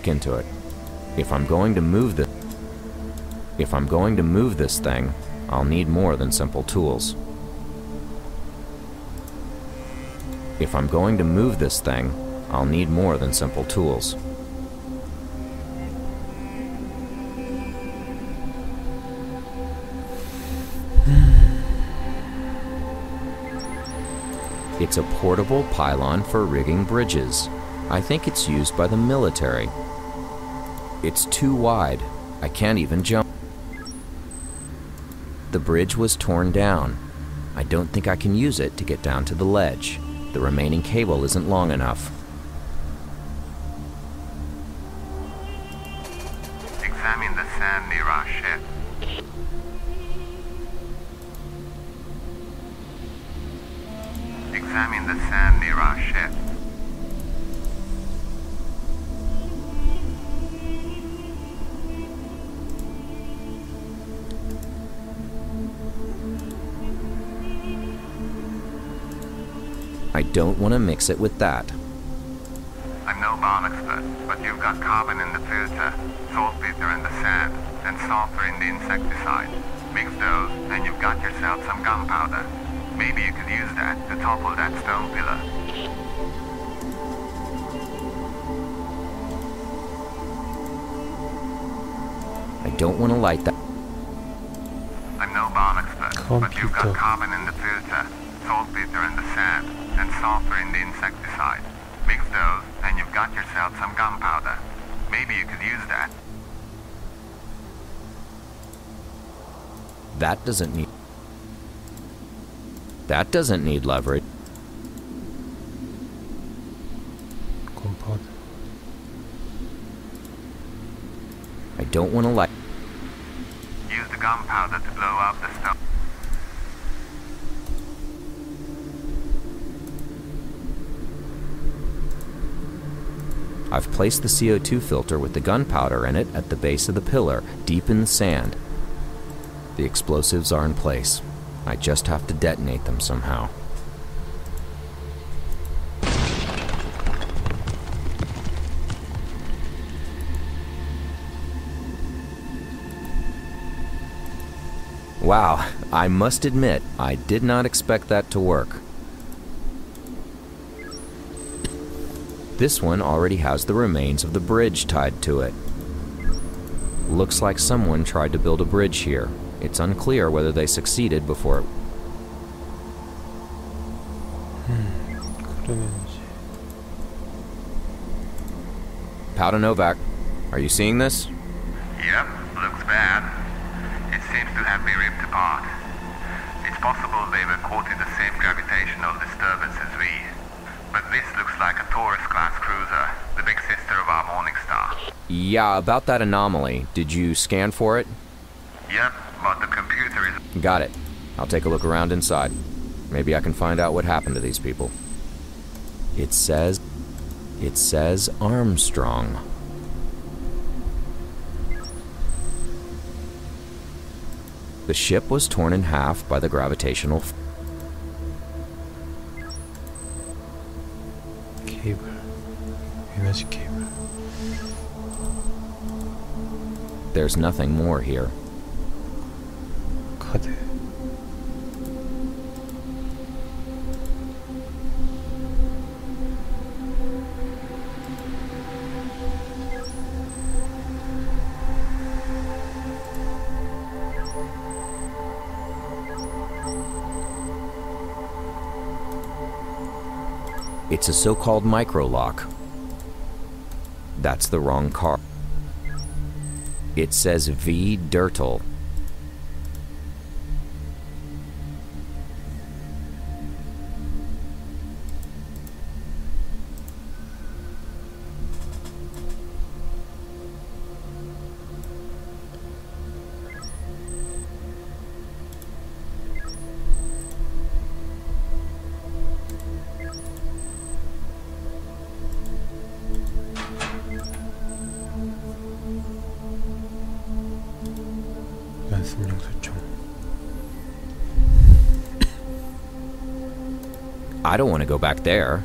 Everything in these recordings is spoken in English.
into it. If I'm going to move this thing, I'll need more than simple tools. If I'm going to move this thing, I'll need more than simple tools. It's a portable pylon for rigging bridges. I think it's used by the military. It's too wide. I can't even jump. The bridge was torn down. I don't think I can use it to get down to the ledge. The remaining cable isn't long enough. Examine the sand near our ship. Examine the sand near our ship. I don't want to mix it with that. I'm no bomb expert, but you've got carbon in the filter, saltpeter in the sand, and sulfur in the insecticide. Mix those, and you've got yourself some gunpowder. Maybe you could use that to topple that stone pillar. I don't want to light that. I'm no bomb expert, but you've got carbon in the filter, saltpeter in the sand, and sulfur in the insecticide. Mix those, and you've got yourself some gunpowder. Maybe you could use that. That doesn't need leverage. I don't want to light. Use the gunpowder to blow up the stone. I've placed the CO2 filter with the gunpowder in it at the base of the pillar, deep in the sand. The explosives are in place. I just have to detonate them somehow. Wow, I must admit, I did not expect that to work. This one already has the remains of the bridge tied to it. Looks like someone tried to build a bridge here. It's unclear whether they succeeded before. Powder Novak, are you seeing this? Yep, looks bad. It seems to have been ripped apart. It's possible they were caught in the same gravitational disturbance as we. But this looks like a Taurus-class cruiser, the big sister of our Morningstar. Yeah, about that anomaly. Did you scan for it? Yep, but the computer is... Got it. I'll take a look around inside. Maybe I can find out what happened to these people. It says Armstrong. The ship was torn in half by the gravitational... Cable. Energy cable. There's nothing more here. 카드. It's a so-called micro-lock. That's the wrong car. It says V. Dirtle. I don't want to go back there.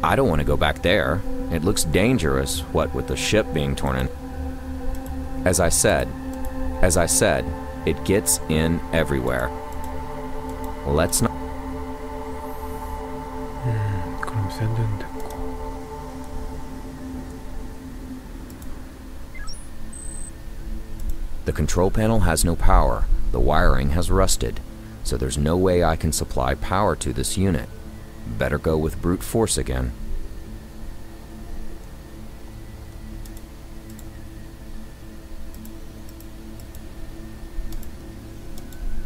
I don't want to go back there. It looks dangerous, what with the ship being torn in. As I said, it gets in everywhere. Let's not. 그럼 샌드는 됐고. The control panel has no power. The wiring has rusted, so there's no way I can supply power to this unit. Better go with brute force again.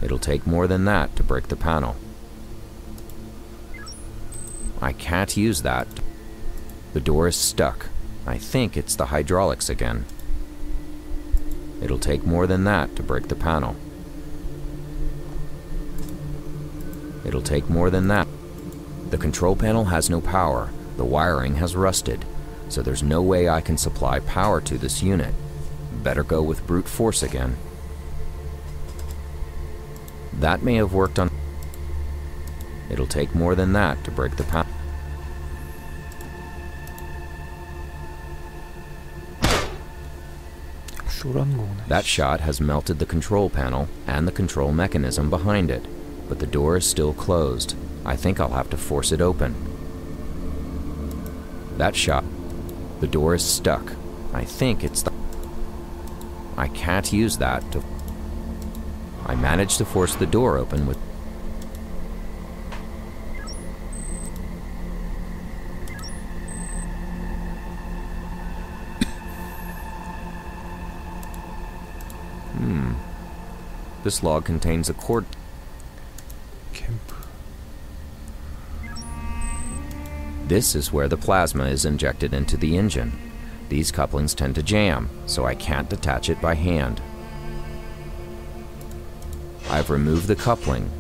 It'll take more than that to break the panel. I can't use that. The door is stuck. I think it's the hydraulics again. It'll take more than that to break the panel. It'll take more than that. The control panel has no power. The wiring has rusted, so there's no way I can supply power to this unit. Better go with brute force again. That may have worked on. It'll take more than that to break the panel. That shot has melted the control panel and the control mechanism behind it, but the door is still closed. I think I'll have to force it open. That shot. The door is stuck. I think it's the. I can't use that to. I managed to force the door open with. This log contains a cord. 캠프. This is where the plasma is injected into the engine. These couplings tend to jam, so I can't detach it by hand. I've removed the coupling.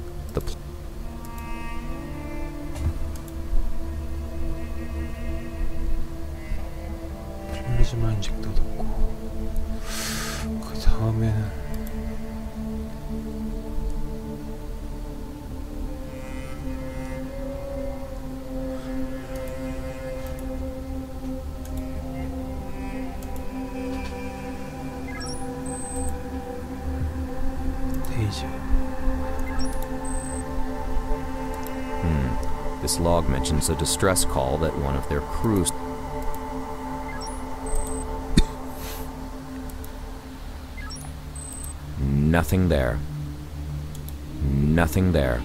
플리즈마 인젝터 넣고 그 다음에는 This log mentions a distress call that one of their crews. Nothing there. Nothing there.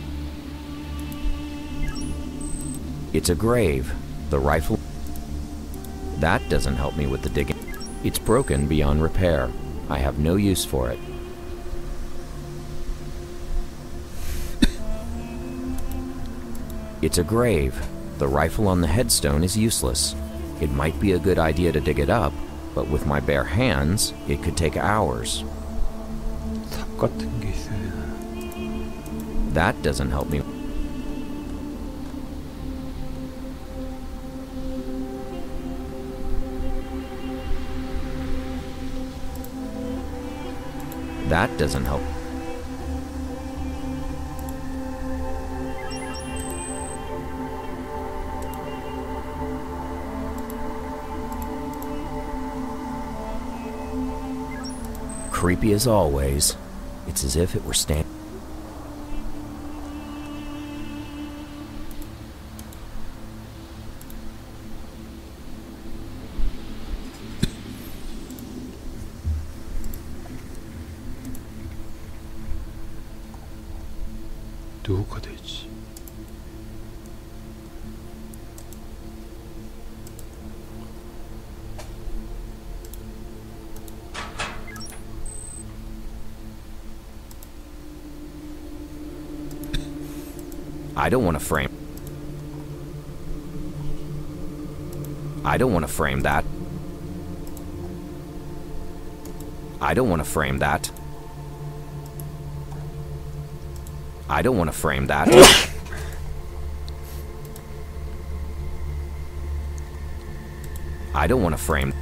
It's a grave. The rifle. That doesn't help me with the digging. It's broken beyond repair. I have no use for it. It's a grave. The rifle on the headstone is useless. It might be a good idea to dig it up, but with my bare hands, it could take hours. 삽 같은 게 있어야 되나? That doesn't help me. That doesn't help. Creepy as always. It's as if it were standing. 누구가 될지. I don't want to frame. I don't want to frame that. I don't want to frame that. I don't want to frame that. I don't want to frame.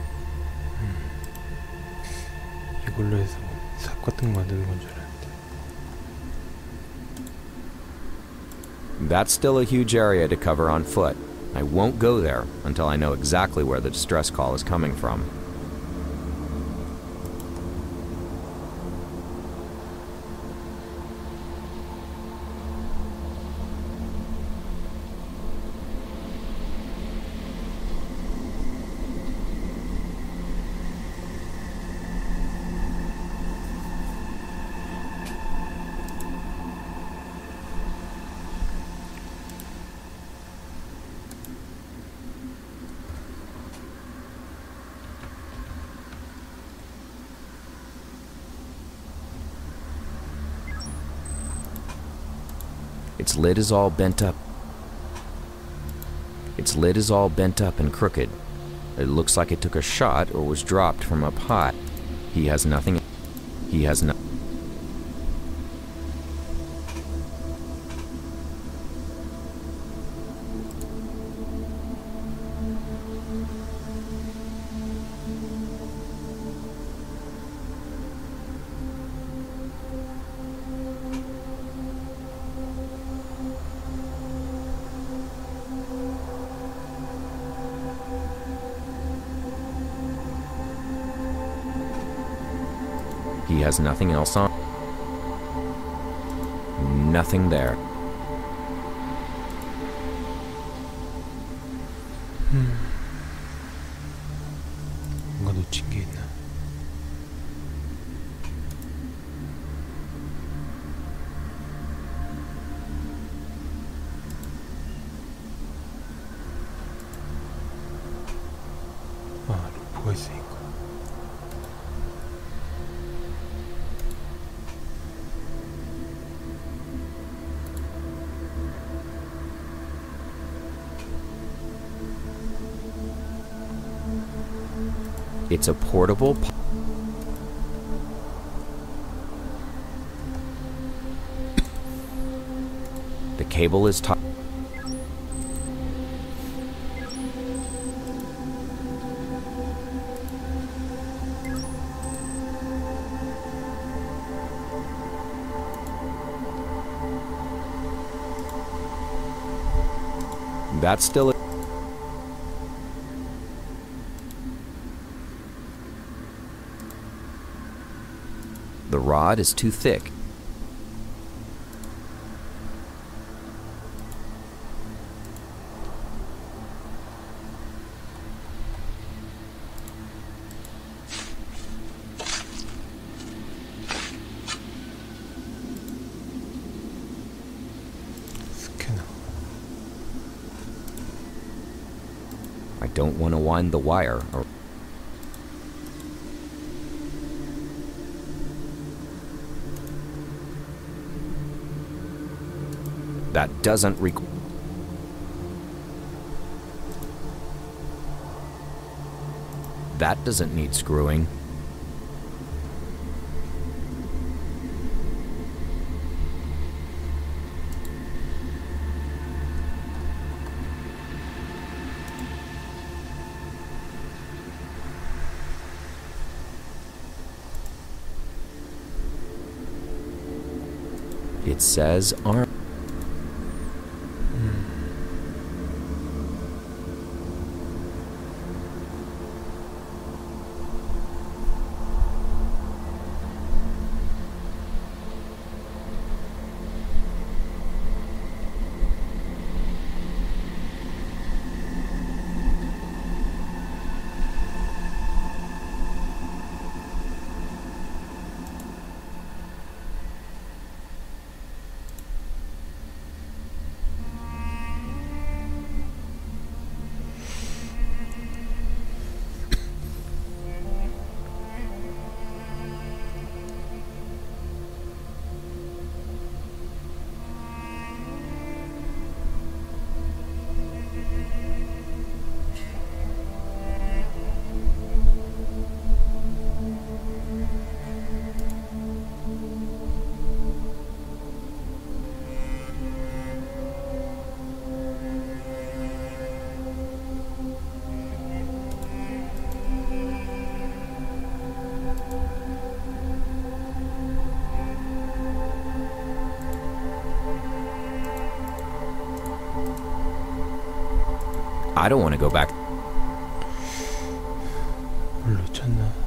이걸로 해서 삽 같은 거 만드는 건 줄 알았는데. That's still a huge area to cover on foot. I won't go there until I know exactly where the distress call is coming from. Its lid is all bent up. Its lid is all bent up and crooked. It looks like it took a shot or was dropped from up high. He has nothing. He has no. He has nothing else on. Nothing there. 뭔가 놓친 게 있나? 아, 루프가 있으니까. It's a portable. The cable is tight. That's still. The rod is too thick. 스캐너. I don't want to wind the wire or. That doesn't require. That doesn't need screwing. It says arm. I don't want to go back. 뭘 놓쳤나?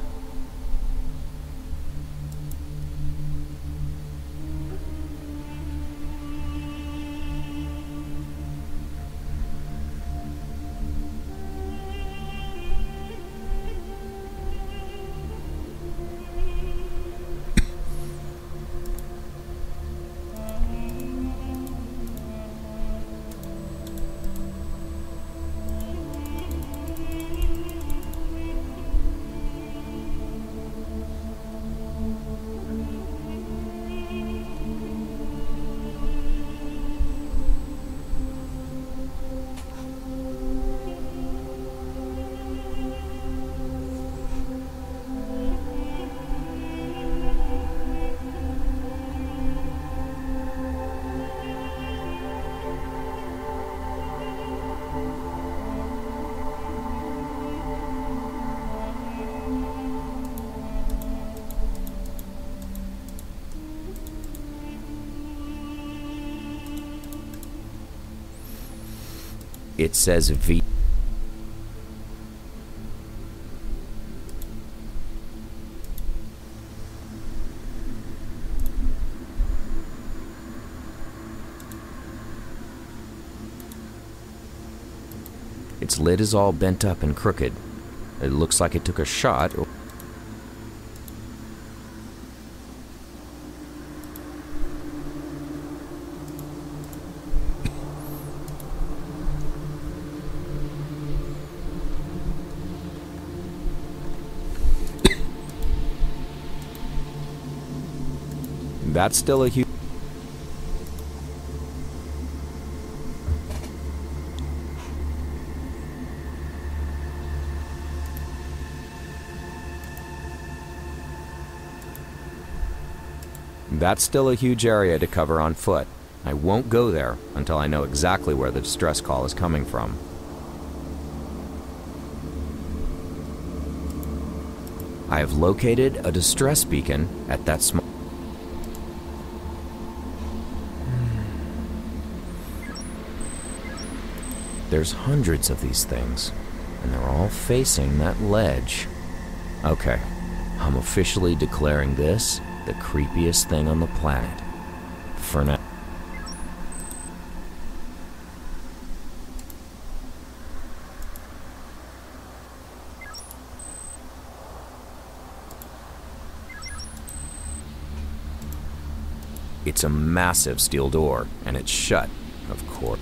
It says V. Its lid is all bent up and crooked. It looks like it took a shot. That's still a huge... That's still a huge area to cover on foot. I won't go there until I know exactly where the distress call is coming from. I have located a distress beacon at that small... There's hundreds of these things, and they're all facing that ledge. Okay, I'm officially declaring this the creepiest thing on the planet. For now. It's a massive steel door, and it's shut, of course.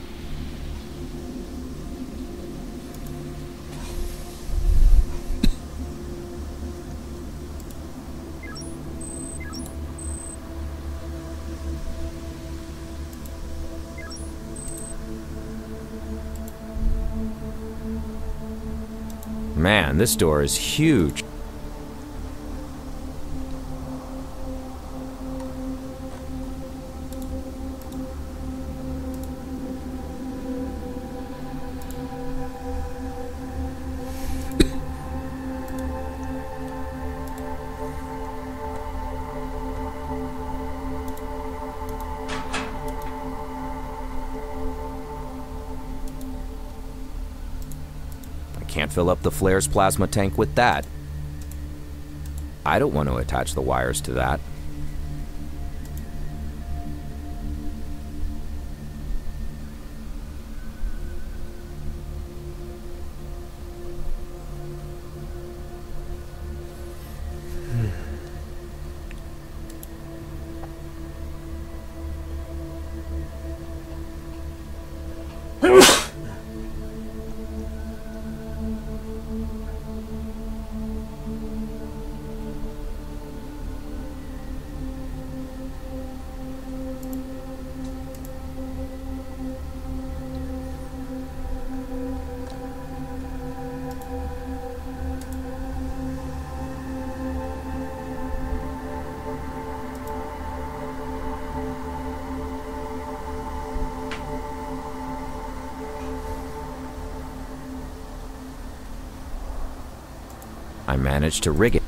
Man, this door is huge. Can't fill up the flare's plasma tank with that. I don't want to attach the wires to that. I managed to rig it.